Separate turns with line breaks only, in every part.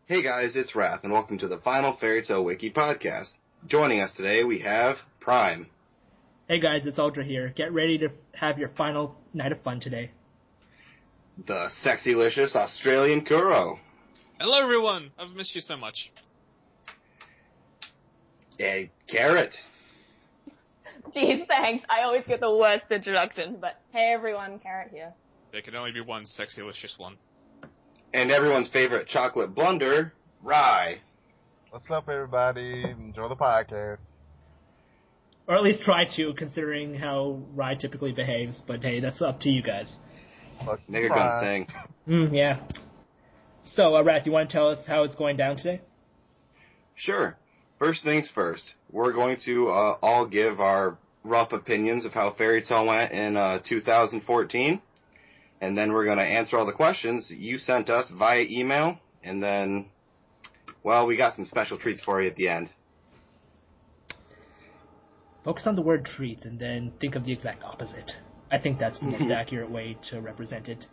Hey guys, it's Wrath, and welcome to the final Fairy Tale Wiki podcast. Joining us today, we have Prime.
Hey guys, it's Ultra here. Get ready to have your final night of fun today.
The sexy-licious Australian Kuro.
Hello everyone, I've missed you so much.
Hey, Carrot.
Geez, thanks. I always get the worst introduction, but hey everyone, Carrot here.
There can only be one sexy-licious one.
And everyone's favorite chocolate blunder, Rye.
What's up, everybody? Enjoy the podcast.
Or at least try to, considering how Rye typically behaves, but hey, that's up to you guys.
Nigga gun sing.
Yeah. So, Wrath, you want to tell us how it's going down today?
Sure. First things first, we're going to all give our rough opinions of how Fairy Tale went in 2014. And then we're going to answer all the questions you sent us via email. And then, well, we got some special treats for you at the end.
Focus on the word treats and then think of the exact opposite. I think that's the most accurate way to represent it.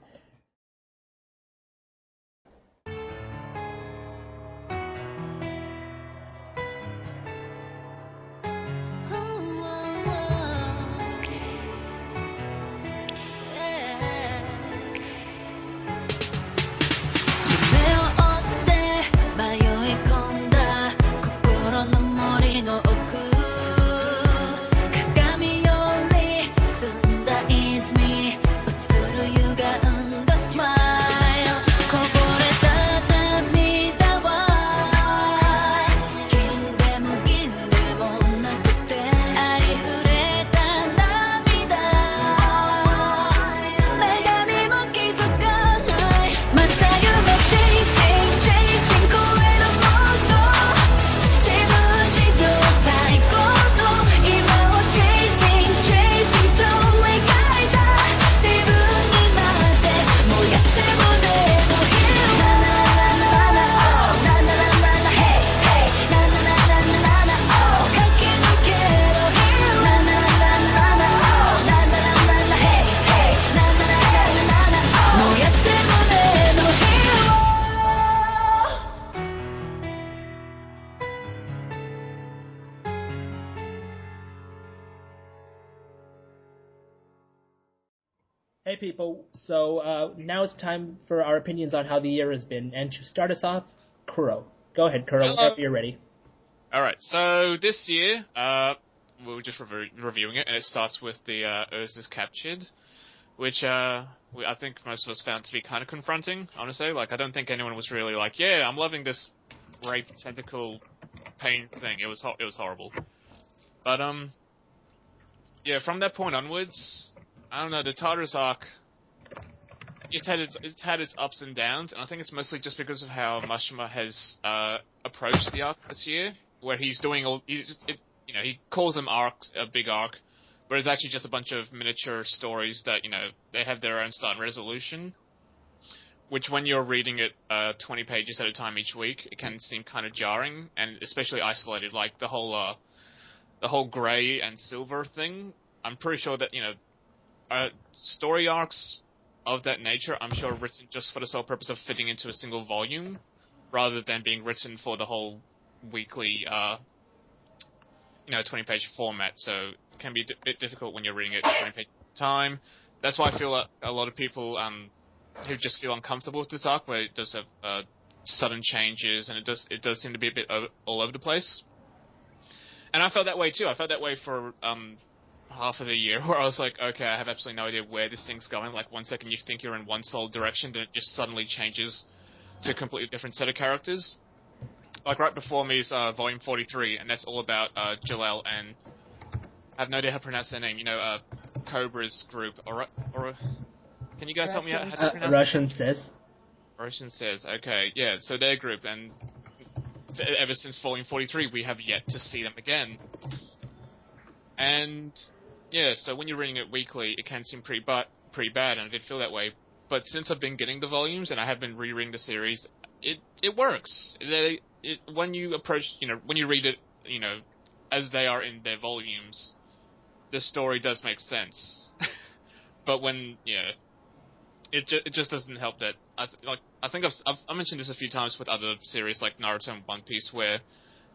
Hey people, so now it's time for our opinions on how the year has been. And to start us off, Kuro. Go ahead, Kuro, whenever you're ready.
Alright, so this year, we were just reviewing it, and it starts with the Urza's Captured, which I think most of us found to be kind of confronting, honestly. Like, I don't think anyone was really like, yeah, I'm loving this rape tentacle pain thing. It was horrible. But, yeah, from that point onwards, I don't know, the Tartarus arc, it's had its ups and downs, and I think it's mostly just because of how Mashima has approached the arc this year, where he's doing he calls them arcs, a big arc, but it's actually just a bunch of miniature stories that, they have their own start and resolution, which when you're reading it 20 pages at a time each week, it can seem kind of jarring, and especially isolated, like the whole grey and silver thing. I'm pretty sure that, story arcs of that nature, I'm sure, are written just for the sole purpose of fitting into a single volume, rather than being written for the whole weekly, 20-page format. So it can be a bit difficult when you're reading it 20 pages at a time. That's why I feel that a lot of people who just feel uncomfortable with this arc, where it does have sudden changes, and it does seem to be a bit all over the place. And I felt that way too. I felt that way for half of the year, where I was like, okay, I have absolutely no idea where this thing's going. Like, one second you think you're in one solid direction, then it just suddenly changes to a completely different set of characters. Like, right before me is volume 43, and that's all about Jalel and I have no idea how to pronounce their name. Cobra's group, or can you guys help me out? How to pronounce
Russian says.
Russian says, okay, yeah. So their group, and ever since volume 43, we have yet to see them again. And yeah, so when you're reading it weekly, it can seem pretty bad, and I did feel that way. But since I've been getting the volumes, and I have been rereading the series, it works. When you approach, when you read it, as they are in their volumes, the story does make sense. But when, it just doesn't help that I think I've mentioned this a few times with other series like Naruto and One Piece, where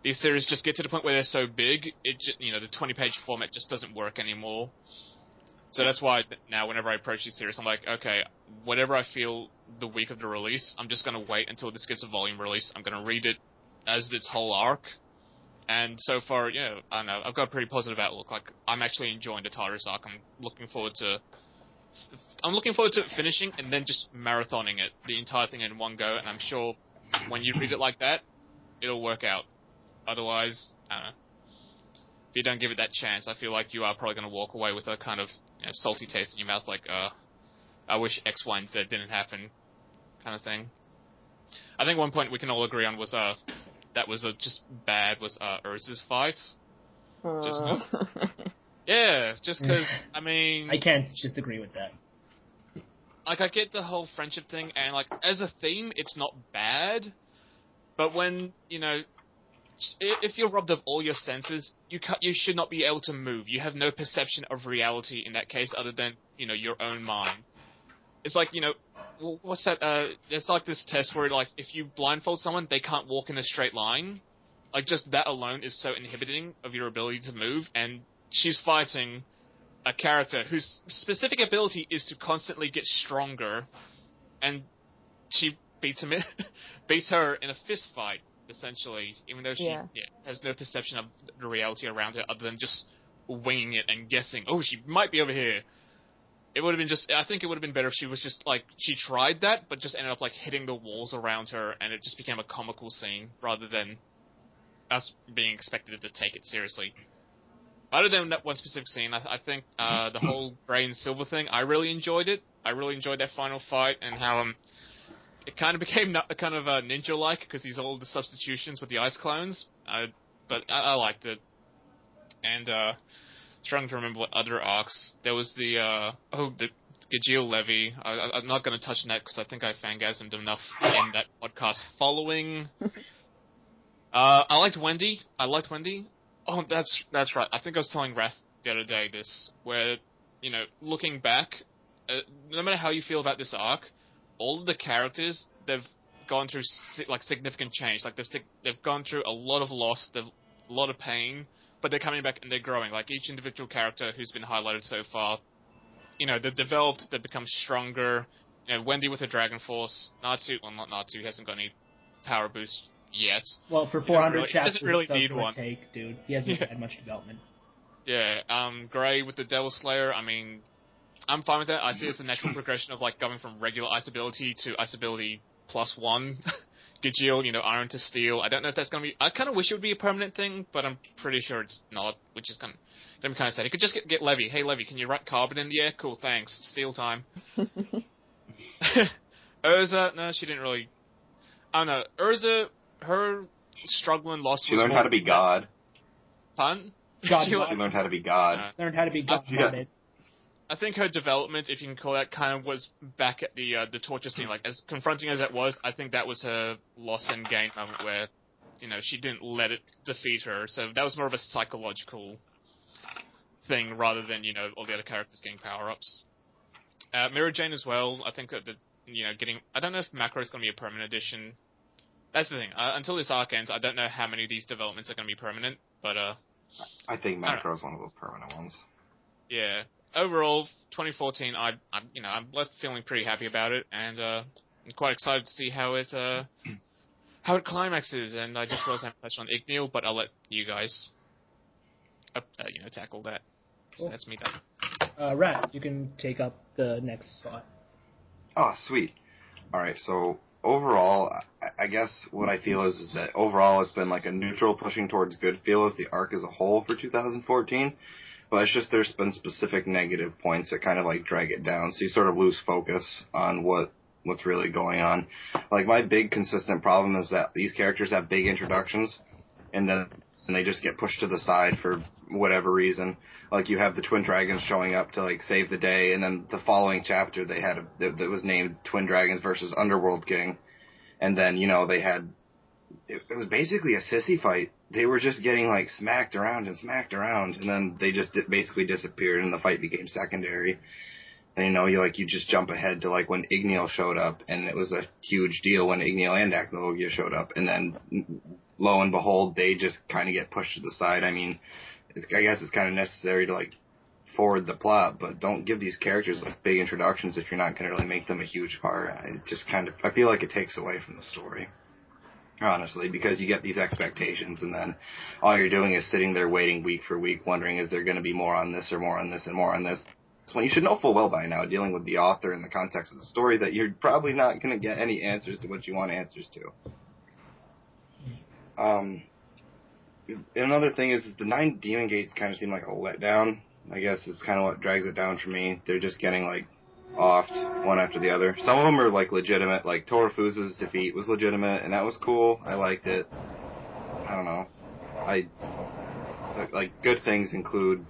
these series just get to the point where they're so big, the 20-page format just doesn't work anymore. So that's why now whenever I approach these series, I'm like, okay, whatever I feel the week of the release, I'm just gonna wait until this gets a volume release. I'm gonna read it as its whole arc. And so far, I don't know, I've got a pretty positive outlook. Like, I'm actually enjoying the Tartarus arc. I'm looking forward to finishing and then just marathoning it, the entire thing in one go, and I'm sure when you read it like that, it'll work out. Otherwise, I don't know. If you don't give it that chance, I feel like you are probably going to walk away with a kind of salty taste in your mouth, like, I wish X, Y, and Z didn't happen, kind of thing. I think one point we can all agree on was, that was just bad, was, Urza's fight. Just yeah, just because, I mean...
I can't disagree with that.
Like, I get the whole friendship thing, and, like, as a theme, it's not bad, but when, if you're robbed of all your senses, you should not be able to move. You have no perception of reality in that case other than, your own mind. It's like, what's that, there's like this test where, like, if you blindfold someone, they can't walk in a straight line. Like, just that alone is so inhibiting of your ability to move, and she's fighting a character whose specific ability is to constantly get stronger, and she beats her in a fist fight, essentially, even though she has no perception of the reality around her other than just winging it and guessing, oh, she might be over here. It would have been I think it would have been better if she was just, like, she tried that, but just ended up, like, hitting the walls around her, and it just became a comical scene, rather than us being expected to take it seriously. Other than that one specific scene, I think the whole Grey and Silver thing, I really enjoyed it. I really enjoyed that final fight, and how it kind of became kind of ninja-like, because he's all the substitutions with the ice clones. But I liked it. And trying to remember what other arcs. There was the Gajeel Levy. I'm not going to touch on that, because I think I fangasmed enough in that podcast following. I liked Wendy. Oh, that's right. I think I was telling Wrath the other day this, where, looking back, no matter how you feel about this arc, all of the characters, they've gone through, significant change. Like, they've gone through a lot of loss, a lot of pain, but they're coming back and they're growing. Like, each individual character who's been highlighted so far, they've developed, they've become stronger. Wendy with her Dragon Force, Natsu, well, not Natsu, he hasn't got any power boost yet.
Well, for 400 chapters,
doesn't really
it's
need one.
Take, dude. He hasn't had much development.
Yeah, Grey with the Devil Slayer, I mean, I'm fine with that. I see it as a natural progression of, like, going from regular ice ability to ice ability +1. Gajeel, iron to steel. I don't know if that's going to be... I kind of wish it would be a permanent thing, but I'm pretty sure it's not, which is kind of sad. He could just get Levy. Hey, Levy, can you write carbon in the air? Cool, thanks. Steel time. Urza, no, she didn't really... I don't know. Urza, her struggle and loss...
She learned how to be God.
Pardon?
She learned how to be God.
Learned how to be God.
I think her development, if you can call that, kind of was back at the torture scene. Like, as confronting as that was, I think that was her loss and gain moment where, she didn't let it defeat her. So that was more of a psychological thing rather than, all the other characters getting power-ups. Mirror Jane as well, I think that, getting... I don't know if Macro is going to be a permanent addition. That's the thing. Until this arc ends, I don't know how many of these developments are going to be permanent, but,
I think Macro is one of those permanent ones.
Yeah. Overall, 2014, I'm left feeling pretty happy about it, and I'm quite excited to see how it climaxes. And I just realized I haven't touched on Igneel, but I'll let you guys, tackle that. Cool. So that's me done.
Rat, you can take up the next slot.
Oh, sweet. All right, so overall, I guess what I feel is that overall it's been like a neutral pushing towards good feel as the arc as a whole for 2014. But it's just there's been specific negative points that kind of like drag it down, so you sort of lose focus on what's really going on. Like, my big consistent problem is that these characters have big introductions, and then they just get pushed to the side for whatever reason. Like, you have the Twin Dragons showing up to, like, save the day, and then the following chapter they had that was named Twin Dragons versus Underworld King, and then, they had... It was basically a sissy fight. They were just getting, like, smacked around, and then they just basically disappeared, and the fight became secondary. And, you just jump ahead to, when Igneel showed up, and it was a huge deal when Igneel and Acnologia showed up, and then, lo and behold, they just kind of get pushed to the side. I mean, I guess it's kind of necessary to, forward the plot, but don't give these characters, big introductions if you're not going to really make them a huge part. I feel like it takes away from the story, honestly, because you get these expectations, and then all you're doing is sitting there waiting week for week, wondering, is there going to be more on this or more on this and more on this? When you should know full well by now, dealing with the author and the context of the story, that you're probably not going to get any answers to what you want answers to. Another thing is the 9 Demon Gates kind of seem like a letdown. I guess is kind of what drags it down for me. They're just getting, offed one after the other. Some of them are, legitimate. Torafuza's defeat was legitimate, and that was cool. I liked it. I don't know. Good things include,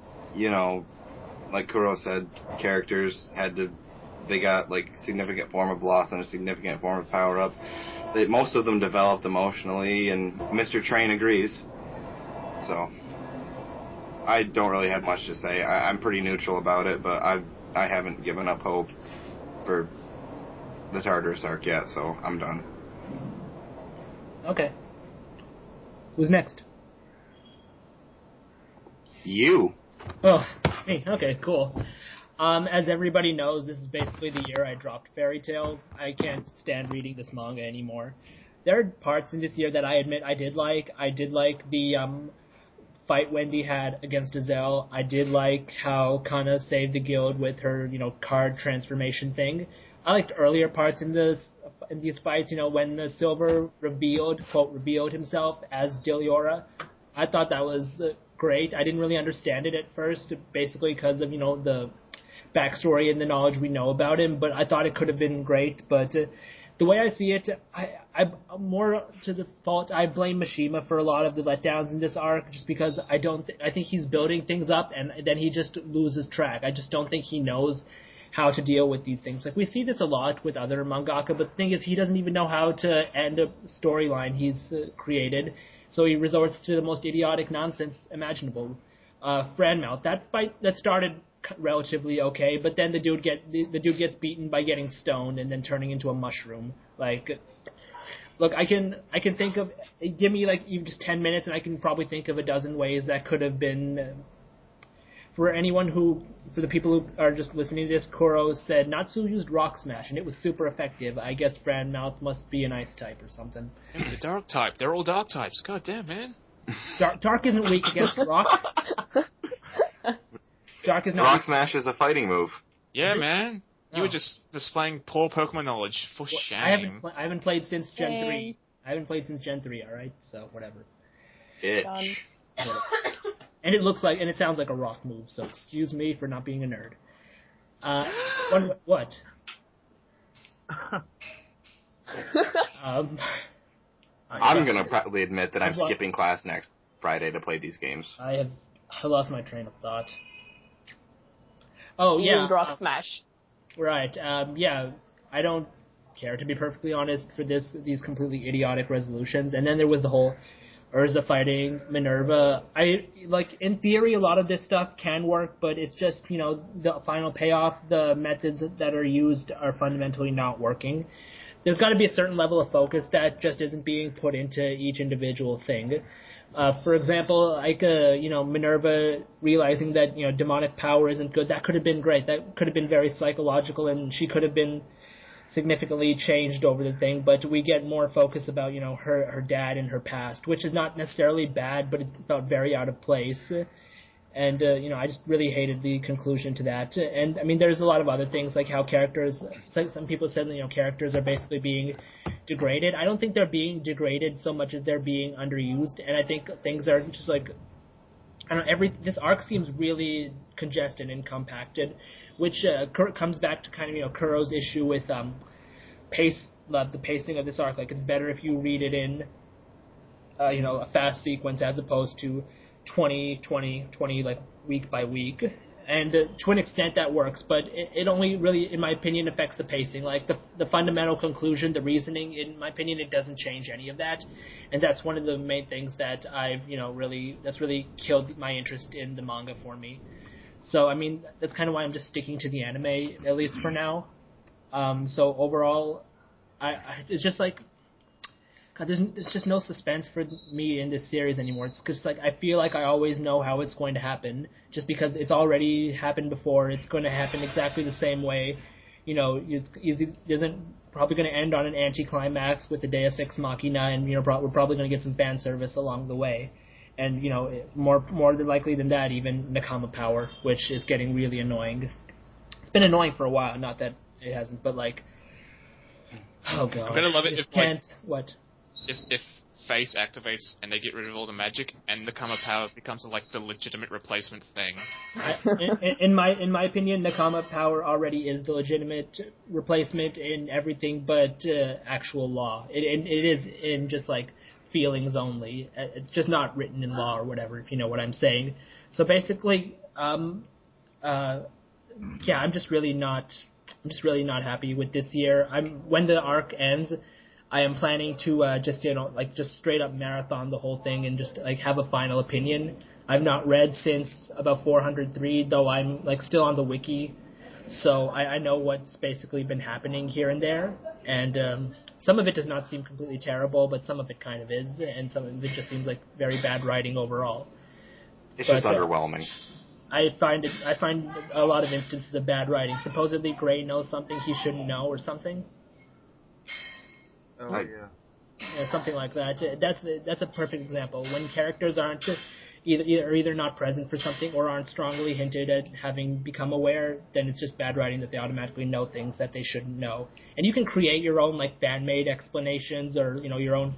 like Kuro said, characters they got, significant form of loss and a significant form of power-up. Most of them developed emotionally, and Mr. Train agrees. So, I don't really have much to say. I'm pretty neutral about it, but I haven't given up hope for the Tartarus arc yet, so I'm done.
Okay. Who's next?
You.
Oh, me. Okay, cool. As everybody knows, this is basically the year I dropped Fairy Tail. I can't stand reading this manga anymore. There are parts in this year that I admit I did like. I did like the fight Wendy had against Azel. I did like how Kana saved the guild with her, card transformation thing. I liked earlier parts in these fights, when the Silver revealed himself as Diliora. I thought that was great. I didn't really understand it at first, basically because of, the backstory and the knowledge we know about him, but I thought it could have been great. But the way I see it, I'm more to the fault. I blame Mishima for a lot of the letdowns in this arc, just because I think he's building things up and then he just loses track. I just don't think he knows how to deal with these things. We see this a lot with other mangaka, but the thing is, he doesn't even know how to end a storyline he's created, so he resorts to the most idiotic nonsense imaginable. Franmouth, that fight that started relatively okay, but then the dude gets beaten by getting stoned and then turning into a mushroom. Look, I can think of, give me even just 10 minutes and I can probably think of a dozen ways that could have been. For the people who are just listening to this, Kuro said Natsu used Rock Smash and it was super effective. I guess Franmouth must be an ice type or something.
It's a dark type. They're all dark types. God damn, man.
Dark isn't weak against rock. Dark is not
Rock
weak.
Smash is a fighting move.
Yeah, man. You were just displaying poor Pokemon knowledge. For shame.
I haven't played since Gen 3. I haven't played since Gen 3, alright? So, whatever.
Itch.
And it sounds like a rock move, so excuse me for not being a nerd. What?
I'm gonna probably admit that I'm skipping class next Friday to play these games.
I lost my train of thought. Oh, yeah.
Rock Smash.
Right. Yeah, I don't care, to be perfectly honest, for these completely idiotic resolutions. And then there was the whole Urza fighting Minerva. In theory, a lot of this stuff can work, but it's just, the final payoff, the methods that are used are fundamentally not working. There's got to be a certain level of focus that just isn't being put into each individual thing. For example, Minerva realizing that, demonic power isn't good, that could have been great. That could have been very psychological, and she could have been significantly changed over the thing, but we get more focus about, her dad and her past, which is not necessarily bad, but it felt very out of place. And, I just really hated the conclusion to that. And, I mean, there's a lot of other things, like how characters, some people said, characters are basically being degraded. I don't think they're being degraded so much as they're being underused, and I think things are just this arc seems really congested and compacted, which comes back to kind of, Kuro's issue with the pacing of this arc. It's better if you read it in, a fast sequence as opposed to 20, week by week. And to an extent that works, but it only really, in my opinion, affects the pacing. The fundamental conclusion, the reasoning, in my opinion, it doesn't change any of that. And that's one of the main things that that's really killed my interest in the manga for me. So, I mean, that's kind of why I'm just sticking to the anime, at least for now. So overall, it's just like, God, there's just no suspense for me in this series anymore. It's just like, I feel like I always know how it's going to happen, just because it's already happened before. It's going to happen exactly the same way. You know, it isn't probably going to end on an anticlimax with the Deus Ex Machina, and, you know, we're probably going to get some fan service along the way. And, you know, more than likely than that, even Nakama Power, which is getting really annoying. It's been annoying for a while, not that it hasn't, but like, oh god.
I'm gonna love it if Face activates and they get rid of all the magic, and Nakama Power becomes like the legitimate replacement thing.
In my opinion, Nakama Power already is the legitimate replacement in everything but actual law. It is in just like feelings only. It's just not written in law or whatever, if you know what I'm saying. So basically, yeah, I'm just really not happy with this year. When the arc ends, I am planning to just straight up marathon the whole thing and just like have a final opinion. I've not read since about 403, though I'm like still on the wiki, so I know what's basically been happening here and there, and some of it does not seem completely terrible, but some of it kind of is, and some of it just seems like very bad writing overall.
It's just underwhelming.
I find a lot of instances of bad writing. Supposedly Gray knows something he shouldn't know or something.
Oh, yeah.
Yeah, something like that. That's a perfect example. When characters aren't either not present for something or aren't strongly hinted at having become aware, then it's just bad writing that they automatically know things that they shouldn't know. And you can create your own like fan-made explanations or, you know, your own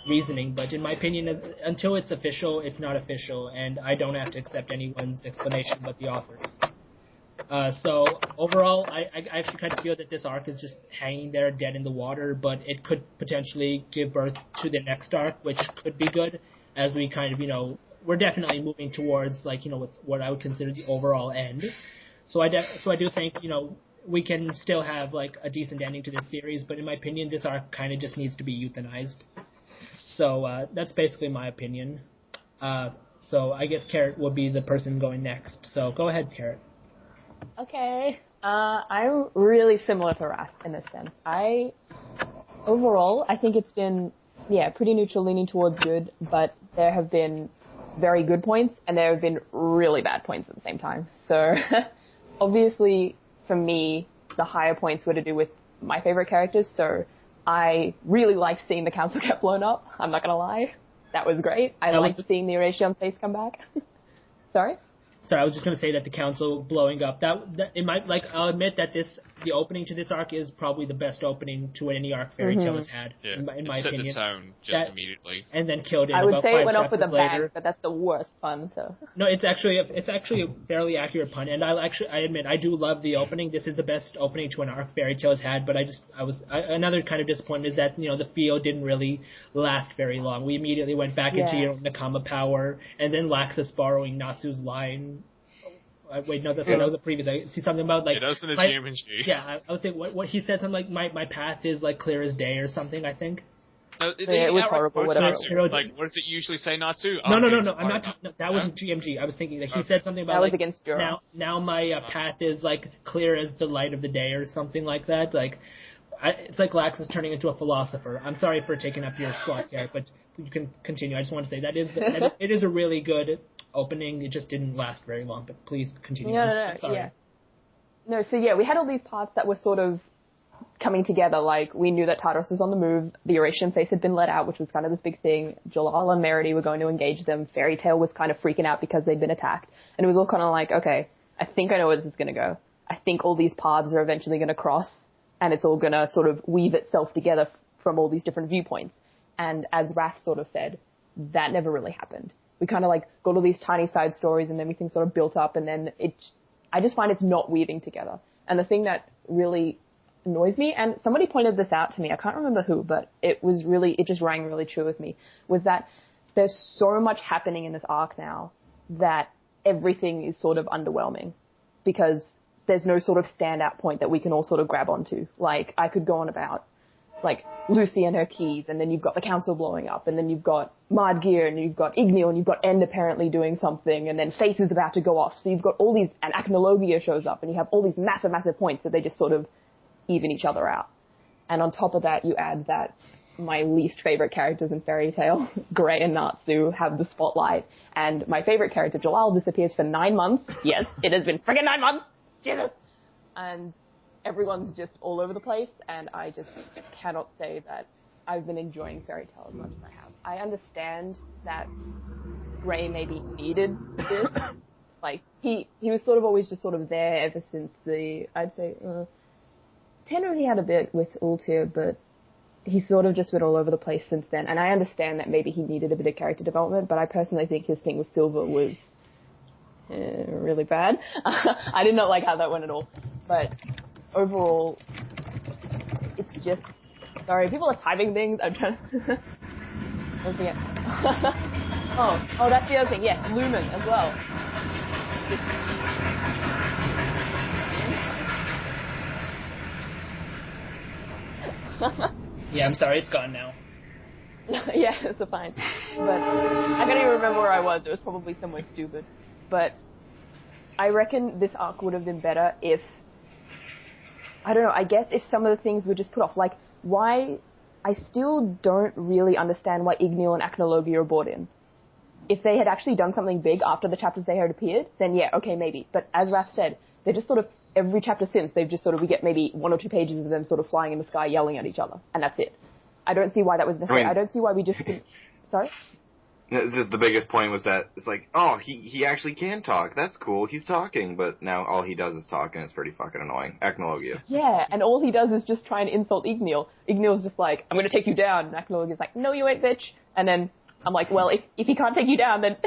reasoning, but in my opinion, until it's official, it's not official, and I don't have to accept anyone's explanation but the author's. So overall, I actually kind of feel that this arc is just hanging there dead in the water, but it could potentially give birth to the next arc, which could be good, as we kind of, you know, we're definitely moving towards, like, you know, what I would consider the overall end. So I do think, you know, we can still have, like, a decent ending to this series, but in my opinion, this arc kind of just needs to be euthanized. So that's basically my opinion. So I guess Carrot will be the person going next. So go ahead, Carrot.
Okay. I'm really similar to Wrath in this sense. Overall, I think it's been, pretty neutral, leaning towards good, but there have been very good points, and there have been really bad points at the same time. So, obviously, for me, the higher points were to do with my favorite characters, so I really liked seeing the council get blown up, I'm not gonna lie. That was great. I liked seeing the Erasure face come back. Sorry?
Sorry, I was just going to say that the council blowing up, that it might, like, I'll admit that the opening to this arc is probably the best opening to any arc Fairy Tail has had, in my opinion.
Set the tone just immediately.
And then killed it
I would
about
say
5
it went off with a
later.
bang, but that's the worst pun, so.
No, it's actually a fairly accurate pun, and I admit, I do love the opening. This is the best opening to an arc Fairy Tail has had, but another kind of disappointment is that, you know, the feel didn't really last very long. We immediately went back into, you know, Nakama Power, and then Laxus borrowing Natsu's line. Wait, no, that was a previous. I see something about like.
It was in the GMG.
Yeah, I was thinking what he said something like my path is like clear as day or something. I think.
No,
it was horrible. Whatever.
Like, what does it usually say, Natsu?
No. I'm not. No, that wasn't GMG. I was thinking that he said something about
that was
like,
against Juro.
Now my path is like clear as the light of the day or something like that. Like. It's like Lax is turning into a philosopher. I'm sorry for taking up your slot here, but you can continue. I just want to say that it is a really good opening. It just didn't last very long, but please continue.
No,
sorry.
yeah. No, so yeah, we had all these parts that were sort of coming together. Like, we knew that Tardos was on the move, the Eurasian face had been let out, which was kind of this big thing. Jalal and Merity were going to engage them. Fairy Tail was kind of freaking out because they'd been attacked. And it was all kind of like, okay, I think I know where this is going to go. I think all these paths are eventually going to cross, and it's all going to sort of weave itself together from all these different viewpoints. And as Wrath sort of said, that never really happened. We kind of like got all these tiny side stories and everything sort of built up, and then I just find it's not weaving together. And the thing that really annoys me, and somebody pointed this out to me, I can't remember who, but it just rang really true with me, was that there's so much happening in this arc now that everything is sort of underwhelming, because there's no sort of standout point that we can all sort of grab onto. Like, I could go on about like Lucy and her keys, and then you've got the council blowing up, and then you've got Mardgear, and you've got Igneel, and you've got End apparently doing something, and then Face is about to go off. So you've got all these, and Acnologia shows up, and you have all these massive, massive points that they just sort of even each other out. And on top of that, you add that my least favorite characters in Fairy Tail, Gray and Natsu, have the spotlight, and my favorite character, Jalal, disappears for 9 months. Yes, it has been friggin' 9 months! Jesus! And everyone's just all over the place, and I just cannot say that I've been enjoying Fairy Tail as much as I have. I understand that Gray maybe needed this. Like, he was sort of always just sort of there ever since I'd say, Tenru he had a bit with Ultir, but he's sort of just been all over the place since then. And I understand that maybe he needed a bit of character development, but I personally think his thing with Silver was really bad. I did not like how that went at all. But overall, it's just... Sorry, people are typing things. I'm trying to... oh, that's the other thing. Yes, Lumen as well.
Yeah, I'm sorry, it's gone now.
Yeah, it's fine. But I can't even remember where I was. It was probably somewhere stupid. But I reckon this arc would have been better if... I don't know, I guess if some of the things were just put off. Like, why... I still don't really understand why Igneel and Acnologia are brought in. If they had actually done something big after the chapters they had appeared, then yeah, okay, maybe. But as Raph said, they're just sort of... Every chapter since, they've just sort of... We get maybe 1 or 2 pages of them sort of flying in the sky yelling at each other. And that's it. I don't see why that was necessary. I don't see why we just... Sorry?
The biggest point was that it's like, oh, he actually can talk. That's cool. He's talking, but now all he does is talk, and it's pretty fucking annoying. Acnologia.
Yeah, and all he does is just try and insult Igneel. Igneel's just like, I'm gonna take you down. And Acnologia's like, no, you ain't, bitch. And then I'm like, well, if he can't take you down, then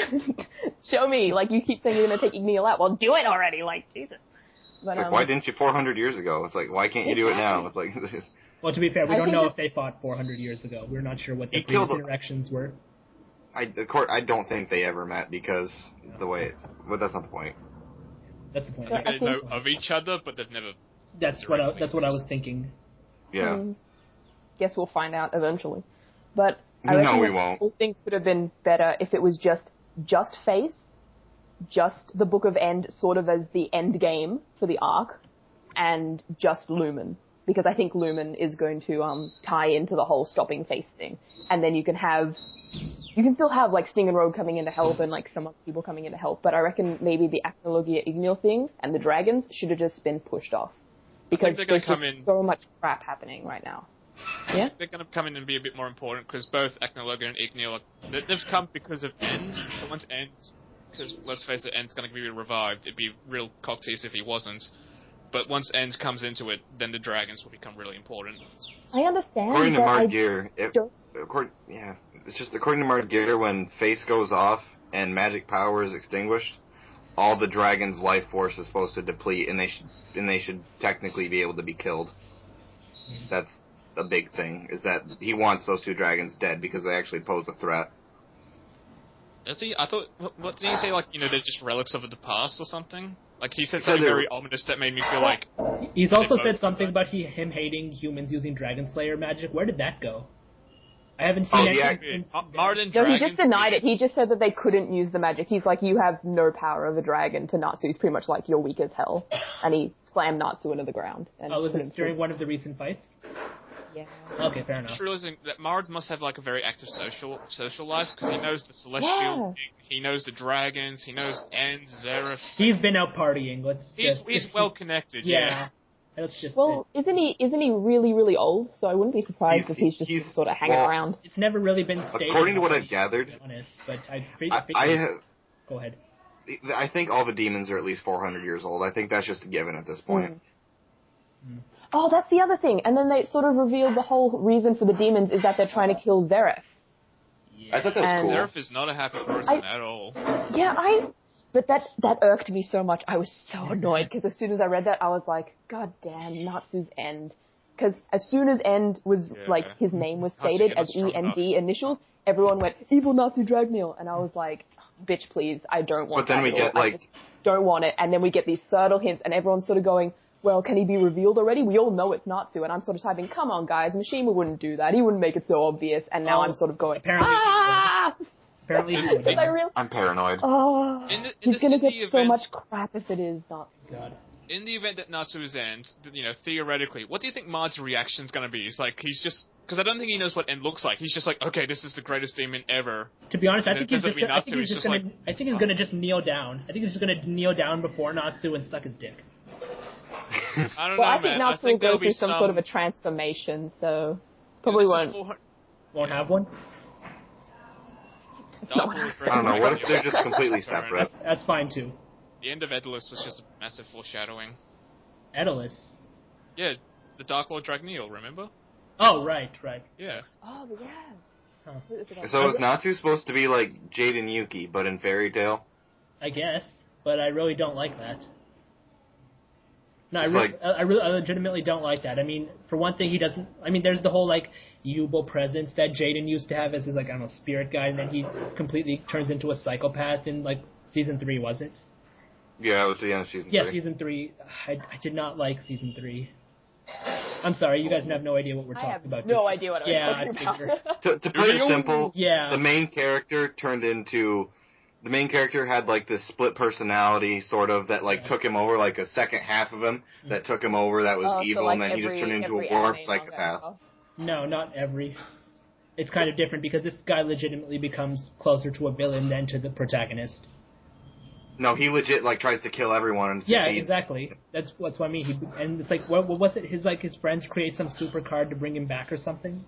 show me. Like, you keep saying you're gonna take Igneel out. Well, do it already. Like, Jesus. But,
it's like, why didn't you 400 years ago? It's like, why can't you do it now? It's like, this.
Well, to be fair, we don't know if they fought 400 years ago. We're not sure what the previous interactions were.
I don't think they ever met because the way it's... Well, that's not the point.
That's the point.
So they know of each other, but they've never...
That's what I was thinking.
Yeah.
Guess we'll find out eventually. But I reckon
we won't.
All things could have been better if it was just Face, just the Book of End sort of as the end game for the arc, and just Lumen. Because I think Lumen is going to tie into the whole stopping Face thing. And then you can still have like Sting and Rogue coming in to help and like some other people coming in to help, but I reckon maybe the Acnologia Igneel thing and the dragons should have just been pushed off. Because there's just so much crap happening right now. Yeah?
They're going to come in and be a bit more important because both Acnologia and Igneel they've come because of End. But once End, because let's face it, End's going to be revived. It'd be real cocktease if he wasn't. But once End comes into it, then the dragons will become really important.
I understand.
According to Mardgear, it's just according to Mardgear, when Face goes off and magic power is extinguished, all the dragon's life force is supposed to deplete, and they should technically be able to be killed. That's a big thing, is that he wants those 2 dragons dead because they actually pose a threat.
Does he? I thought, what did he say, like, they're just relics of the past or something? Like, he said something very ominous that made me feel like...
He's also said something about him hating humans using Dragon Slayer magic. Where did that go? I haven't seen anything since...
No, he just denied it. He just said that they couldn't use the magic. He's like, you have no power of a dragon to Natsu. He's pretty much like, you're weak as hell. And he slammed Natsu into the ground. And
was this during one of the recent fights?
Yeah.
Okay, fair enough.
Just realizing that Mard must have like a very active social life because he knows the Celestial, he knows the dragons, he knows End, Zeref.
He's been out partying.
He's well connected. Yeah.
That's just
isn't he really, really old? So I wouldn't be surprised if he's just sort of hanging around.
It's never really been stated.
According to what I've gathered,
to be honest, but go ahead.
I think all the demons are at least 400 years old. I think that's just a given at this point.
Oh, that's the other thing. And then they sort of revealed the whole reason for the demons is that they're trying to kill Zeref.
Yeah. I thought that was cool.
Zeref is not a happy person at all.
Yeah, but that irked me so much. I was so annoyed because as soon as I read that, I was like, God damn, Natsu's End. Because as soon as End was, like, his name was stated as END initials, everyone went, Evil Natsu Dragneel. And I was like, bitch, please, I don't want that.
But then we get,
I just don't want it. And then we get these subtle hints, and everyone's sort of going, well, can he be revealed already? We all know it's Natsu, and I'm sort of typing, come on, guys, Mishima wouldn't do that. He wouldn't make it so obvious. And now I'm sort of going,
apparently
ah!
Apparently he would.
Because I really...
I'm paranoid.
Oh, he's gonna get so
event-
much crap if it is Natsu.
God.
In the event that Natsu's end, theoretically, what do you think Maud's reaction's gonna be? It's like, he's just... Because I don't think he knows what end looks like. He's just like, okay, this is the greatest demon ever.
To be honest, I think he's
just
gonna just kneel down. I think he's just gonna kneel down before Natsu and suck his dick.
I don't
Well,
know,
I think
man.
Natsu will go through some sort of a transformation, so probably won't.
Won't have one?
It's not
I don't know, what if they're just completely separate?
That's fine too.
The end of Edalus was just a massive foreshadowing.
Edalus.
Yeah, the Dark Lord Dragneel, remember?
Oh, right.
Yeah.
Oh, yeah.
Huh.
So is Natsu supposed to be like Jade and Yuki, but in Fairy Tail?
I guess, but I really don't like that. No,
It's
I legitimately don't like that. I mean, for one thing, he doesn't... I mean, there's the whole, like, Yubel presence that Jaden used to have as his, like, I don't know, spirit guide, and then he completely turns into a psychopath in, like, Season 3, was it?
Yeah, it was the end of Season 3.
Yeah, Season 3. I did not like Season 3. I'm sorry, you guys have no idea what we're talking about.
No idea what I'm talking about.
To put it simple,
yeah.
The main character had like this split personality, sort of, that like took him over, like a second half of him that took him over that was evil,
like
and then he just turned into a warped psychopath.
No, not every. It's kind of different because this guy legitimately becomes closer to a villain than to the protagonist.
No, he legit like tries to kill everyone and succeeds.
Yeah, exactly. That's what I mean. And it's like, what was it? His friends create some super card to bring him back or something.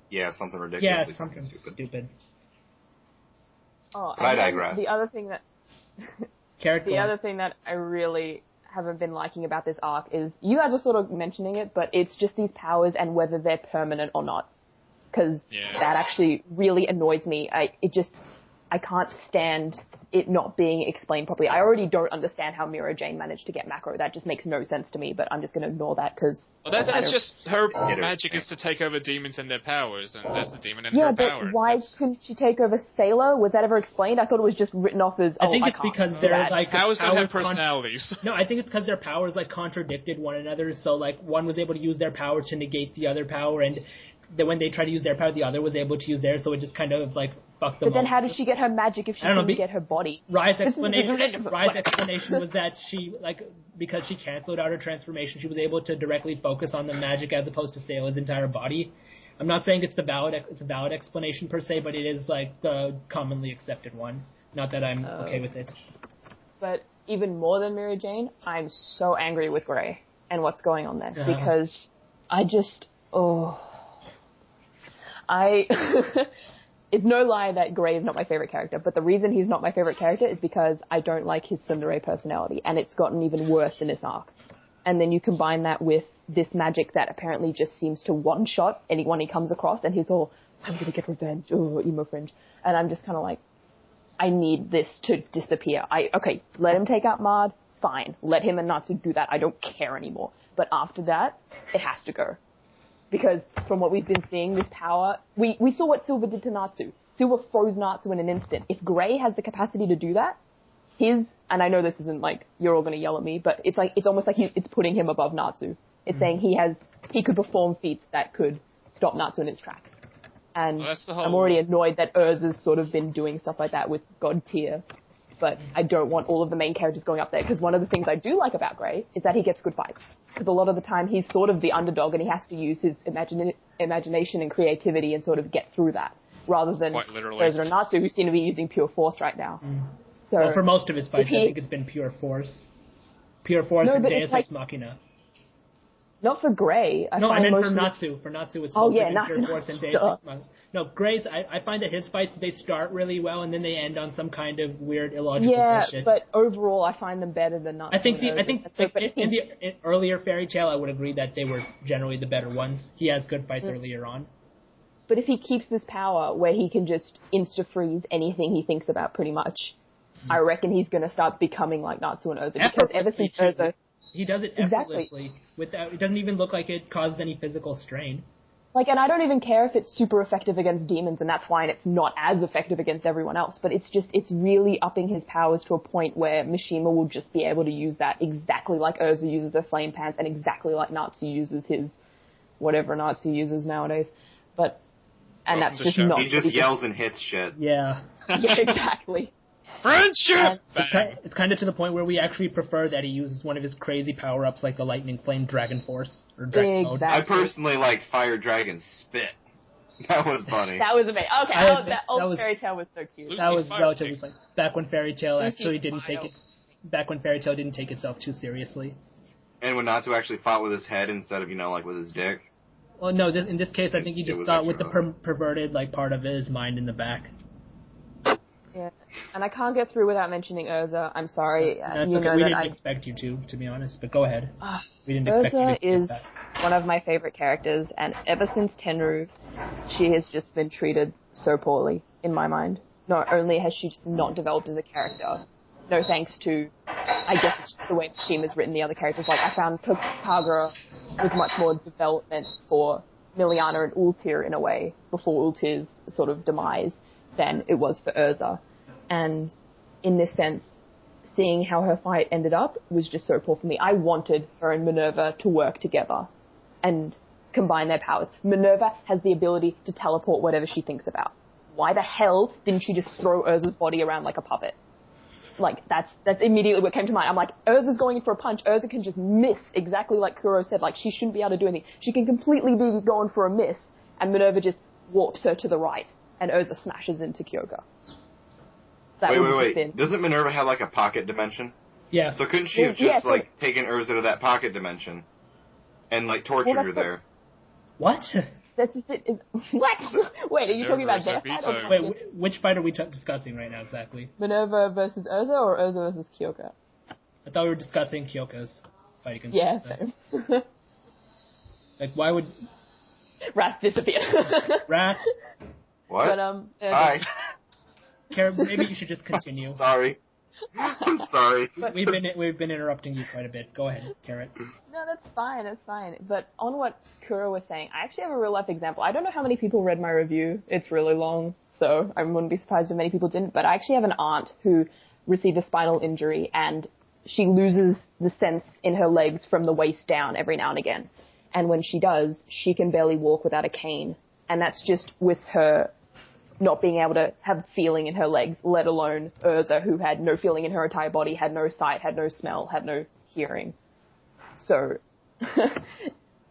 Yeah, something ridiculous.
Yeah, something stupid.
Oh,
but I digress.
The other thing that I really haven't been liking about this arc is, you guys are sort of mentioning it, but it's just these powers and whether they're permanent or not. Because that actually really annoys me. I can't stand it not being explained properly. I already don't understand how Mira Jane managed to get macro. That just makes no sense to me, but I'm just going to ignore that because...
Well, that's just her magic is to take over demons and their powers, and that's the demon and her power.
Yeah, but why couldn't she take over Sailor? Was that ever explained? I thought it was just written off as,
I think it's because they're like...
Powers don't have personalities.
No, I think it's because their powers like contradicted one another, so like one was able to use their power to negate the other power, and then when they tried to use their power, the other was able to use theirs, so it just kind of like fucked them up.
But then how did she get her magic if she couldn't get her body?
Rai's explanation was that she, like, because she canceled out her transformation, she was able to directly focus on the magic as opposed to Sailor's entire body. I'm not saying it's a valid explanation per se, but it is like the commonly accepted one. Not that I'm okay with it.
But even more than Mary Jane, I'm so angry with Grey and what's going on there because I just it's no lie that Grey is not my favorite character, but the reason he's not my favorite character is because I don't like his tsundere personality, and it's gotten even worse in this arc. And then you combine that with this magic that apparently just seems to one-shot anyone he comes across, and he's all, I'm gonna get revenge, emo fringe. And I'm just kind of like, I need this to disappear. Okay, let him take out Mard, fine. Let him and Natsu do that, I don't care anymore. But after that, it has to go. Because from what we've been seeing, this power... We saw what Silver did to Natsu. Silver froze Natsu in an instant. If Grey has the capacity to do that, and I know this isn't like, you're all going to yell at me, but it's almost like it's putting him above Natsu. It's saying he could perform feats that could stop Natsu in its tracks. And I'm already annoyed that Urza's sort of been doing stuff like that with God tier. But I don't want all of the main characters going up there, because one of the things I do like about Grey is that he gets good fights. Because a lot of the time he's sort of the underdog and he has to use his imagination and creativity and sort of get through that, rather than Urza and Natsu, who seem to be using pure force right now. So,
well, for most of his fights, I think it's been pure force. Pure force and Deus Ex Machina.
Not for Grey.
I meant for Natsu. For Natsu, it's mostly pure force and Deus Ex Machina. No, Grey's, I find that his fights, they start really well and then they end on some kind of weird, illogical bullshit.
Yeah, but overall I find them better than Natsu.
I think in the earlier Fairy Tail, I would agree that they were generally the better ones. He has good fights earlier on.
But if he keeps this power where he can just insta-freeze anything he thinks about pretty much, I reckon he's going to start becoming like Natsu and Urza. Because ever since Urza...
He does it effortlessly. Without, it doesn't even look like it causes any physical strain.
Like, and I don't even care if it's super effective against demons, and that's fine. It's not as effective against everyone else, but it's really upping his powers to a point where Mishima will just be able to use that exactly like Urza uses her flame pants, and exactly like Natsu uses his whatever Natsu uses nowadays. But, and that's just not.
He just yells and hits shit.
Yeah.
Yeah, exactly.
Friendship!
It's kind of to the point where we actually prefer that he uses one of his crazy power-ups like the Lightning Flame Dragon Force, or Dragon Mode.
I personally like Fire Dragon Spit. That was funny.
That was amazing. Okay, that old Fairy Tail was so cute.
That was relatively funny. Back when Fairy Tail actually didn't take it... Back when Fairy Tail didn't take itself too seriously.
And when Natsu actually fought with his head instead of, like with his dick.
Well, no, in this case, I think he just thought with the perverted, like, part of his mind in the back.
Yeah, and I can't get through without mentioning Urza. I'm sorry.
That's okay. We didn't expect you to be honest, but go ahead. We didn't expect
Urza
you to
is one of my favorite characters, and ever since Tenru, she has just been treated so poorly, in my mind. Not only has she just not developed as a character, no thanks to, I guess it's just the way Mishima's written the other characters. Like, I found Kagura was much more development for Miliana and Ultir in a way, before Ultir's sort of demise, than it was for Urza. And in this sense, seeing how her fight ended up was just so poor for me. I wanted her and Minerva to work together and combine their powers. Minerva has the ability to teleport whatever she thinks about. Why the hell didn't she just throw Urza's body around like a puppet? Like, that's immediately what came to mind. I'm like, Urza's going in for a punch. Urza can just miss, exactly like Kuro said. Like, she shouldn't be able to do anything. She can completely be going for a miss, and Minerva just warps her to the right, and Urza smashes into Kyoka.
Wait. Doesn't Minerva have, like, a pocket dimension?
Yeah.
So couldn't she have just, taken Urza to that pocket dimension and, like, tortured her there?
What?
That's just it. What? Wait, are you talking about their fight?
Wait, which fight are we discussing right now exactly?
Minerva versus Urza, or Urza versus Kyoka?
I thought we were discussing Kyoka's fight against
Urza. Yeah, same.
Like, why would...
Wrath disappear.
Wrath?
What?
But,
Hi.
Karen, maybe you should just continue.
Sorry. I'm sorry.
We've been interrupting you quite a bit. Go ahead, Carrot.
No, that's fine. But on what Kuro was saying, I actually have a real life example. I don't know how many people read my review. It's really long, so I wouldn't be surprised if many people didn't. But I actually have an aunt who received a spinal injury, and she loses the sense in her legs from the waist down every now and again. And when she does, she can barely walk without a cane. And that's just with her not being able to have feeling in her legs, let alone Urza, who had no feeling in her entire body, had no sight, had no smell, had no hearing. So,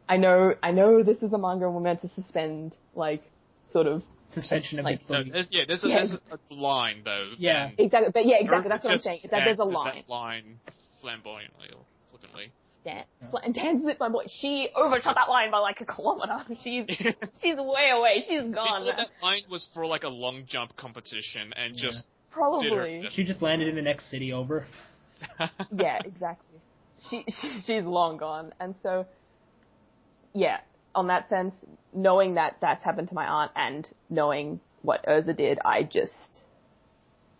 I know this is a manga we're meant to suspend, like, sort of...
Suspension of disbelief.
There's a line, though.
Yeah.
Exactly, but yeah, exactly, that's what I'm saying. There's a line.
That line flamboyantly or flippantly.
Yeah. And dances it, my boy. She overshot that line by like a kilometer. She's way away. She's gone.
That line was for like a long jump competition and just
probably
she just landed in the next city over.
Yeah, exactly. She's long gone, and so yeah. On that sense, knowing that that's happened to my aunt and knowing what Urza did, I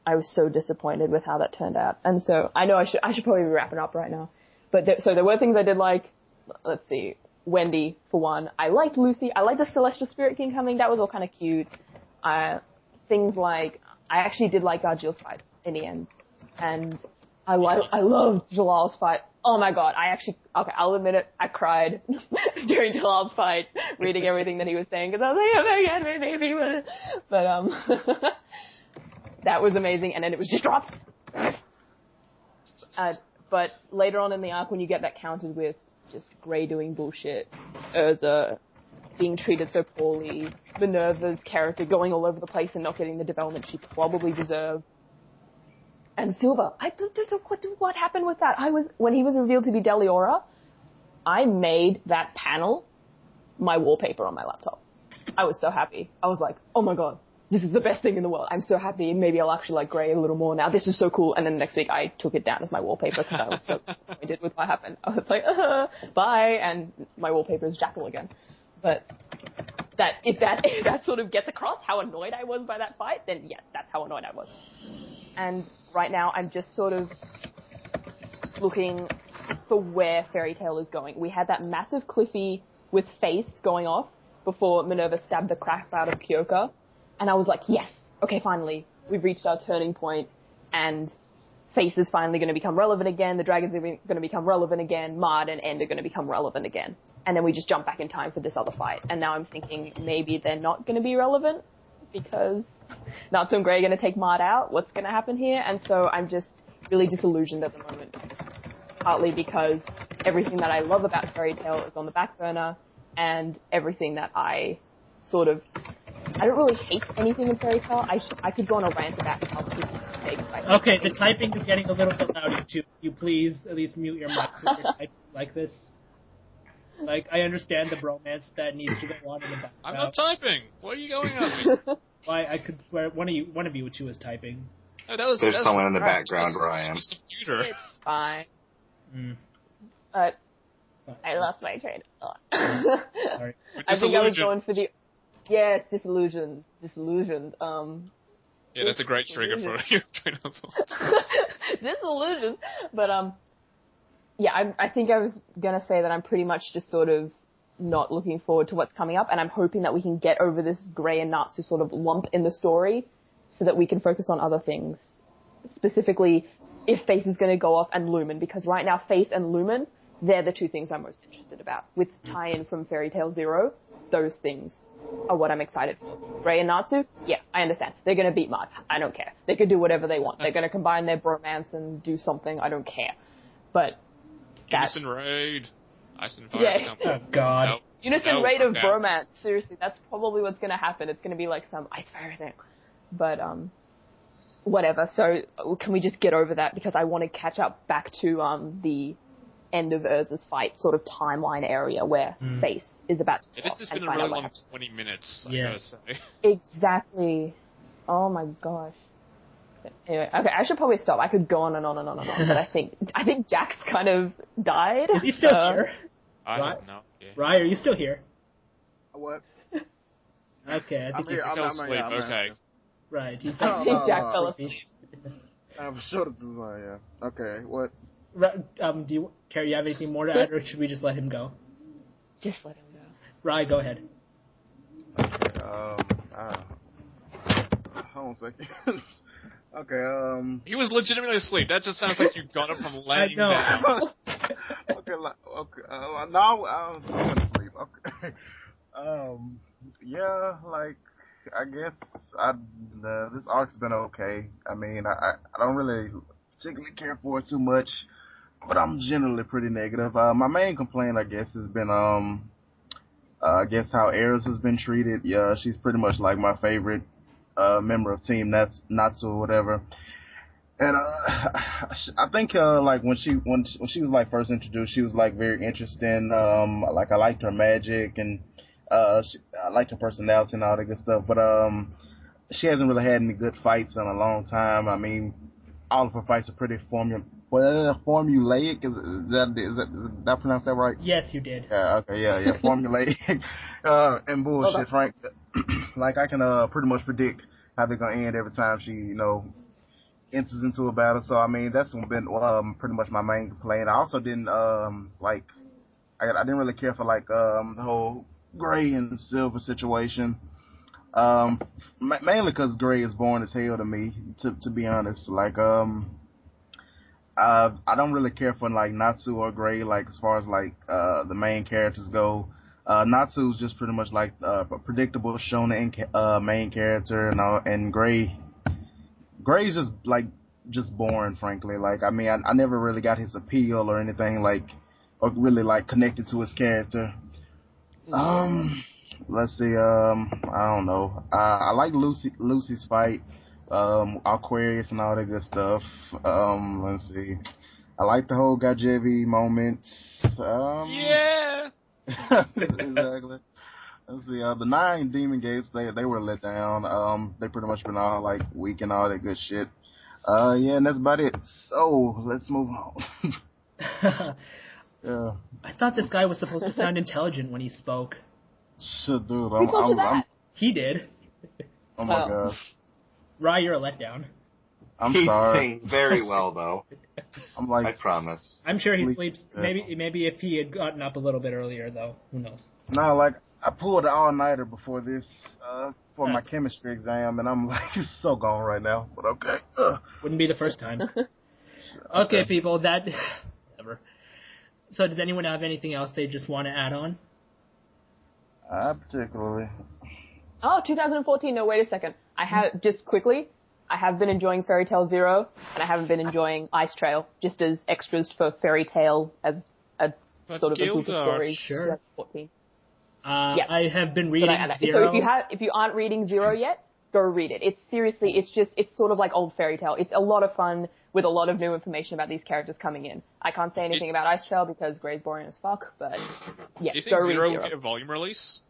was so disappointed with how that turned out. And so I know I should probably be wrapping up right now. But there were things I did like. Let's see, Wendy for one. I liked Lucy. I liked the Celestial Spirit King coming. That was all kind of cute. Things like I actually did like Darjeel's fight in the end, and I loved Jalal's fight. Oh my god, I'll admit it. I cried during Jalal's fight, reading everything that he was saying because I was like, oh my god, but that was amazing, and then it was just dropped. But later on in the arc, when you get that countered with just Grey doing bullshit, Urza being treated so poorly, Minerva's character going all over the place and not getting the development she probably deserved, and Silver, what happened with that? When he was revealed to be Deliora, I made that panel my wallpaper on my laptop. I was so happy. I was like, oh my god. This is the best thing in the world. I'm so happy. Maybe I'll actually like Grey a little more now. This is so cool. And then next week I took it down as my wallpaper because I was so disappointed with what happened. I was like, bye. And my wallpaper is Jackal again. But if that sort of gets across how annoyed I was by that fight, then yes, that's how annoyed I was. And right now I'm just sort of looking for where Fairy Tail is going. We had that massive Cliffy with Face going off. before Minerva stabbed the crap out of Kyoka. And I was like, yes, okay, finally, we've reached our turning point, and Face is finally going to become relevant again, the dragons are going to become relevant again, Mard and End are going to become relevant again. And then we just jump back in time for this other fight. And now I'm thinking maybe they're not going to be relevant, because Natsu and Grey are going to take Mard out. What's going to happen here? And so I'm just really disillusioned at the moment. Partly because everything that I love about Fairy Tail is on the back burner, and everything that I don't really hate anything in Fairy Tail. I could go on a rant about how people mistakes.
Okay, the typing is getting a little bit louder too. You please at least mute your mics if you're typing like this. Like, I understand the bromance that needs to go on in the background.
I'm not typing. What are you going on?
Why, I could swear one of you two was typing.
Oh,
There's someone in the background where I am.
Computer.
It's fine.
Mm.
But I lost my train of thought.
Sorry.
I think I was going for the... Yes, disillusioned.
Yeah, that's a great trigger for your train of thought.
Disillusioned. But, yeah, I think I was gonna say that I'm pretty much just sort of not looking forward to what's coming up, and I'm hoping that we can get over this Grey and Natsu sort of lump in the story so that we can focus on other things. Specifically, if Face is gonna go off and Lumen, because right now Face and Lumen, they're the two things I'm most interested about. With tie-in from Fairy Tail Zero, those things are what I'm excited for. Grey and Natsu, yeah, I understand. They're gonna beat Mard. I don't care. They could do whatever they want. They're gonna combine their bromance and do something. I don't care. But
Unison Raid. Ice and Fire.
Yeah.
Oh, God.
Nope.
Unison
Nope,
Raid of
okay.
bromance. Seriously, that's probably what's gonna happen. It's gonna be like some ice fire thing. But, whatever. So, can we just get over that? Because I want to catch up back to, the end of Urza's fight sort of timeline area where Face is about to
Yeah, this has
and
been a
find
really
out what
long
happens.
20 minutes, I
Yeah.
gotta say.
Exactly. Oh my gosh. Anyway, okay, I should probably stop. I could go on and on and on and on, but I think Jack's kind of died.
Is he still here?
I
Right.
have no idea.
Rye, are you still here?
What?
Okay, I think
I'm here.
he's
He fell asleep, okay.
right. He
I think Jack fell
asleep.
I'm sure this is yeah. Okay, what?
Do you you have anything more to add, or should we just let him go?
Just let him go.
Rye, go ahead.
Okay, hold on a second. Okay,
He was legitimately asleep. That just sounds like you got him from laying
know.
down.
no, I was going to sleep. Okay. Yeah, like, I guess this arc's been okay. I mean, I don't really particularly care for it too much, but I'm generally pretty negative. My main complaint, I guess, has been, I guess how Eris has been treated. Yeah, she's pretty much like my favorite, member of Team Natsu or whatever. And, I think, like, when she was, like, first introduced, she was, like, very interesting. Like, I liked her magic, and, I liked her personality and all that good stuff, but, she hasn't really had any good fights in a long time. I mean, all of her fights are pretty formulaic. Did I pronounce that right?
Yes, you did.
Yeah, okay, yeah, formulaic, and bullshit, Frank. Like, I can, pretty much predict how they're gonna end every time she, enters into a battle. So, I mean, that's been, pretty much my main complaint. I also didn't, I didn't really care for, like, the whole Gray and Silver situation. Mainly because Gray is boring as hell to me, to be honest. Like, I don't really care for, like, Natsu or Gray, like, as far as, like, the main characters go. Natsu's just pretty much like, a predictable shonen, main character, and Gray's just boring, frankly. Like, I mean, I never really got his appeal or anything, like, or really, like, connected to his character. Let's see, I don't know. I like Lucy's fight, Aquarius and all that good stuff. Let's see. I like the whole Gajevi moment.
Yeah!
Exactly. Let's see, the 9 Demon Gates, they were let down. They pretty much been all, like, weak and all that good shit. Yeah, and that's about it. So, let's move on. Yeah.
I thought this guy was supposed to sound intelligent when he spoke.
Shit, dude,
Who told you that?
He did.
oh my god.
Rye, you're a letdown.
I'm
He's
sorry.
singing very well, though.
I'm like,
I promise.
I'm sure he
Sleep.
sleeps. Maybe if he had gotten up a little bit earlier, though. Who knows?
no, like, I pulled an all-nighter before this for my chemistry exam, and I'm like, it's so gone right now. But okay.
Wouldn't be the first time. Okay, people, that... Whatever. So does anyone have anything else they just want to add on?
Particularly.
Oh, 2014. No, wait a second. I have been enjoying Fairy Tail Zero, and I haven't been enjoying Ice Trail, just as extras for Fairy Tail as a sort of a group of stories.
Sure.
2014.
Yeah. I have been reading Zero.
So if you aren't reading Zero yet, go read it. It's sort of like old Fairy Tail. It's a lot of fun with a lot of new information about these characters coming in. I can't say anything about Ice Trail because Grey's boring as fuck, but yeah,
do you think
go read
Zero
Zero.
will get a volume release?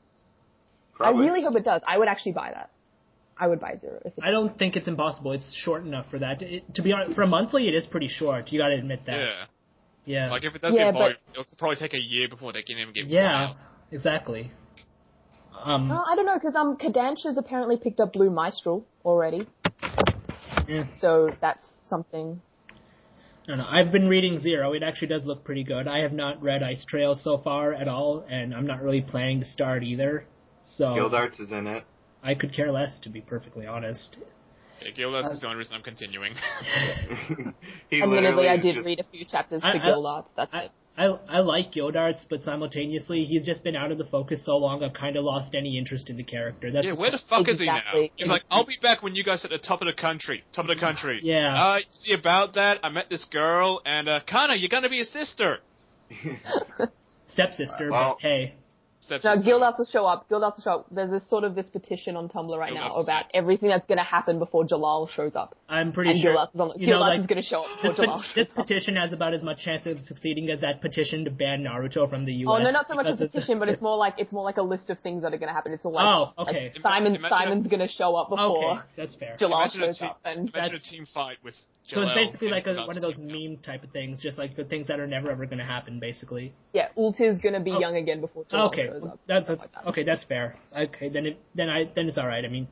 Probably.
I really hope it does. I would actually buy that. I would buy Zero. If it
I don't think it's impossible. It's short enough for that. To be honest, for a monthly, it is pretty short. You got to admit that.
Yeah.
Yeah.
Like, if it does get volume, it'll probably take a year before they can even get one out.
Exactly.
I don't know, because Kadanch has apparently picked up Blue Maestral already.
Yeah.
So that's something.
I don't know. I've been reading Zero. It actually does look pretty good. I have not read Ice Trail so far at all, and I'm not really planning to start either. So
Gildarts is in it.
I could care less, to be perfectly honest.
Yeah, Gildarts is the only reason I'm continuing.
Admittedly, I did read a few chapters for Gildarts. That's it.
I like Gildarts, but simultaneously, he's just been out of the focus so long, I've kind of lost any interest in the character. That's
where the fuck is he now? He's like, I'll be back when you guys are at the top of the country.
Yeah.
See about that? I met this girl, and Kana, you're gonna be a sister.
Stepsister,
well,
but hey.
No, Gildarts will show up. There's this petition on Tumblr right now about everything that's going to happen before Jalal shows up.
I'm pretty sure.
Gildarts is going to show up before Jalal shows up.
This petition has about as much chance of succeeding as that petition to ban Naruto from the U.S.
Oh, no, not so much a petition, but it's more like a list of things that are going to happen. It's all like,
okay.
Simon's going to show up before.
Okay, that's fair.
Jalal shows up.
Imagine a team fight with
So
Jalal.
it's basically like one of those meme type of things, just like the things that are never ever going to happen, basically.
Yeah, Ulti's going to be young again before Jalal shows up.
Okay, that's fair. Okay, then it's all right. I mean,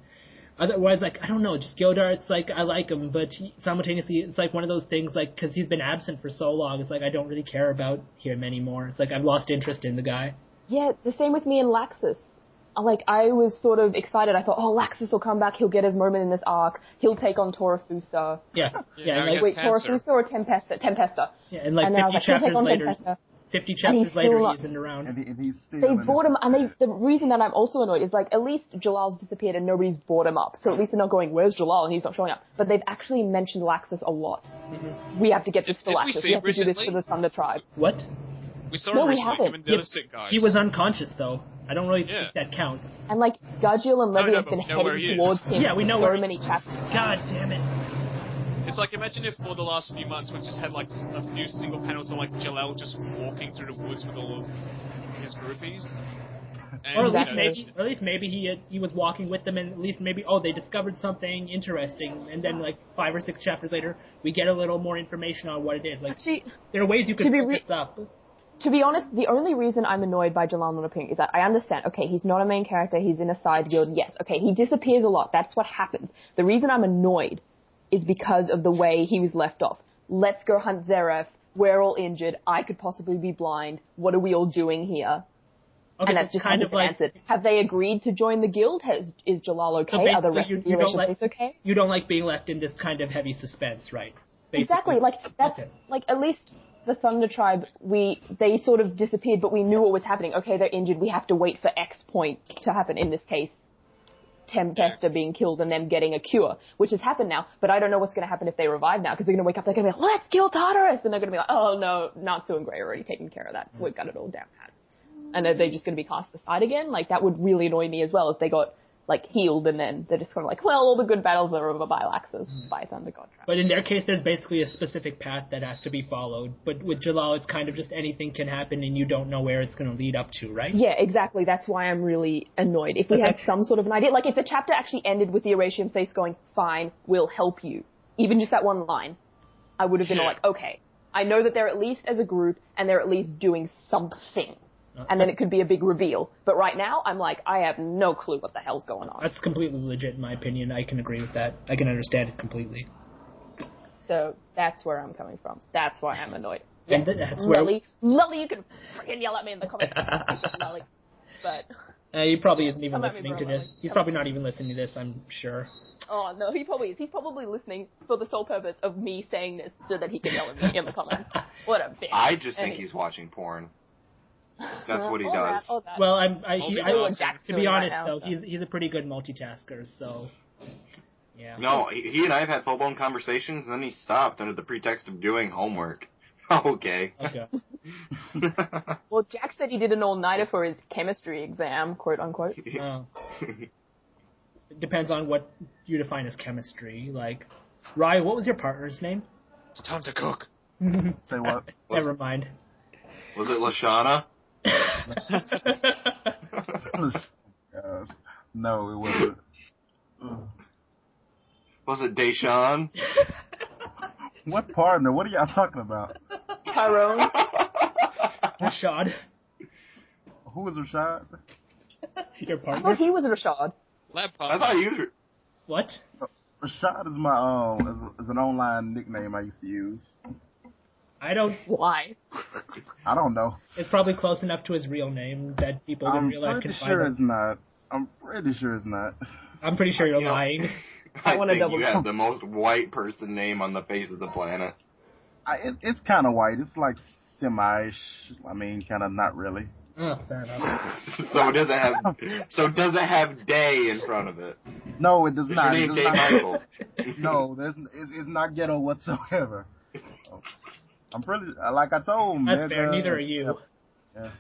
otherwise, like, I don't know, just Gildarts, like, I like him, but simultaneously, it's like one of those things, like, because he's been absent for so long, it's like I don't really care about him anymore. It's like I've lost interest in the guy. Yeah,
the same with me and Laxus. Like, I was sort of excited. I thought, Laxus will come back. He'll get his moment in this arc. He'll take on
Torafusa. Yeah.
Wait, Torafusa or Tempesta?
Yeah, and like 50 chapters later. 50 chapters later, he isn't around.
And he's still
they brought him, and the reason that I'm also annoyed is, like, at least Jalal's disappeared and nobody's brought him up. So at least they're not going, where's Jalal? And he's not showing up. But they've actually mentioned Laxus a lot. Mm-hmm. We have to get this for Laxus. We have to do this for the Thunder Tribe.
What?
We saw him recently, him and the other sick guys.
He was unconscious, though. I don't really think that counts.
And, like, Gudgil and Levy have been heading towards him
we know
so many chapters.
God damn it.
It's like, imagine if for the last few months we've just had, like, a few single panels of, like, Jalal just walking through the woods with all of his groupies. And,
or at least maybe he was walking with them, and at least maybe, they discovered something interesting, and then, like, 5 or 6 chapters later, we get a little more information on what it is. Like, actually, there are ways you can pick this up.
To be honest, the only reason I'm annoyed by Jalal not appearing is that I understand, okay, he's not a main character, he's in a side guild, yes, okay, he disappears a lot, that's what happens. The reason I'm annoyed is because of the way he was left off. Let's go hunt Zeref, we're all injured, I could possibly be blind, what are we all doing here? Okay, and that's just kind of like answered. Have they agreed to join the guild? Is Jalal okay? Are the rest of the Oration okay?
You don't like being left in this kind of heavy suspense, right?
Basically. Exactly, like, that's, like, at least the Thunder Tribe, they sort of disappeared, but we knew what was happening. Okay, they're injured, we have to wait for X point to happen, in this case, Tempesta being killed and them getting a cure, which has happened now, but I don't know what's going to happen if they revive now, because they're going to wake up, they're going to be like, let's kill Tartarus, and they're going to be like, oh no, Natsu and Grey are already taking care of that, we've got it all down pat. And are they just going to be cast aside again? Like, that would really annoy me as well, if they got, like, healed, and then they're just kind of like, well, all the good battles are over by Laxus, by Thunder God Tribe.
But in their case, there's basically a specific path that has to be followed. But with Jalal, it's kind of just anything can happen, and you don't know where it's going to lead up to, right?
Yeah, exactly. That's why I'm really annoyed. If we had some sort of an idea, like, if the chapter actually ended with the Eurasian face going, fine, we'll help you, even just that one line, I would have been like, okay, I know that they're at least as a group, and they're at least doing something. And then it could be a big reveal. But right now, I'm like, I have no clue what the hell's going on.
That's completely legit in my opinion. I can agree with that. I can understand it completely.
So that's where I'm coming from. That's why I'm annoyed.
And that's where...
Lully, you can freaking yell at me in the comments. Lully. But
He probably isn't even
Come at me,
listening to
bro,
this.
Ellie.
He's
Come
probably
at
not even listening to this, I'm sure.
Oh no, he probably is. He's probably listening for the sole purpose of me saying this so that he can yell at me in the comments. What a bitch.
I just think he's watching porn. That's what he
All
does.
That, all that.
Well,
Multitasking.
to be honest, though, he's a pretty good multitasker, so... Yeah.
No, he and I have had full-blown conversations, and then he stopped under the pretext of doing homework. Okay.
Well, Jack said he did an all-nighter for his chemistry exam, quote unquote.
Oh. It depends on what you define as chemistry. Like, Rye, what was your partner's name?
It's time to cook.
Say what?
Never mind.
Was it Lashana?
No, it wasn't.
Was it Deshaun?
What partner? What are y'all talking about?
Tyrone.
Rashad.
Who was Rashad?
Your
I
partner?
thought he was Rashad.
Lab
I
partner.
thought you were...
What?
Rashad is my is an online nickname I used to use.
I don't...
Why?
I don't know.
It's probably close enough to his real name that people in
I'm
real life
pretty
can
sure
find
it's
him.
not. I'm pretty sure it's not.
I'm pretty sure you're
You know,
lying.
I
wanna
think
double
you
check.
have the most white person name on the face of the planet.
It's kind of white. It's like semi-ish. I mean, kind of not really.
Oh, fair enough.
So it doesn't have day in front of it.
No, it does
Is
not.
your
It
name
does
Dave
not.
Michael?
No, it's not ghetto whatsoever. I'm pretty, like I told him.
That's fair. Neither are you.
Yeah,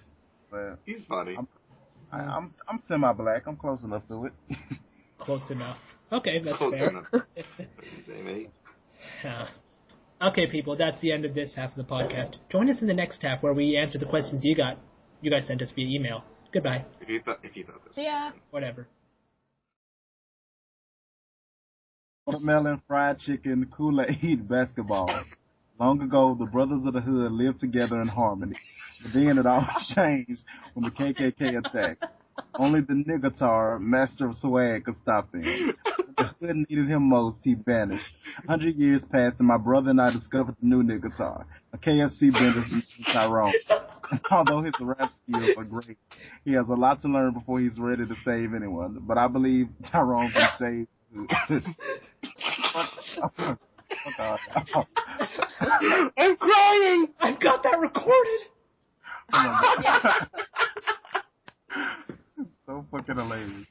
but
He's funny.
I'm semi-black. I'm close enough to it.
Close enough. Okay, that's
Close
fair.
enough. Say, mate.
Okay, people, that's the end of this half of the podcast. Join us in the next half where we answer the questions you guys sent us via email. Goodbye.
If you thought this.
Yeah.
Whatever.
Watermelon, fried chicken, Kool-Aid, basketball. Long ago, the brothers of the hood lived together in harmony. But then it all changed when the KKK attacked. Only the niggatar, master of swag, could stop them. When the hood needed him most, he vanished. 100 years passed, and my brother and I discovered the new niggatar, a KFC vendor named Tyrone. And although his rap skills are great, he has a lot to learn before he's ready to save anyone. But I believe Tyrone can save.
I'm crying!
I've got that recorded!
Oh my God. So fucking hilarious.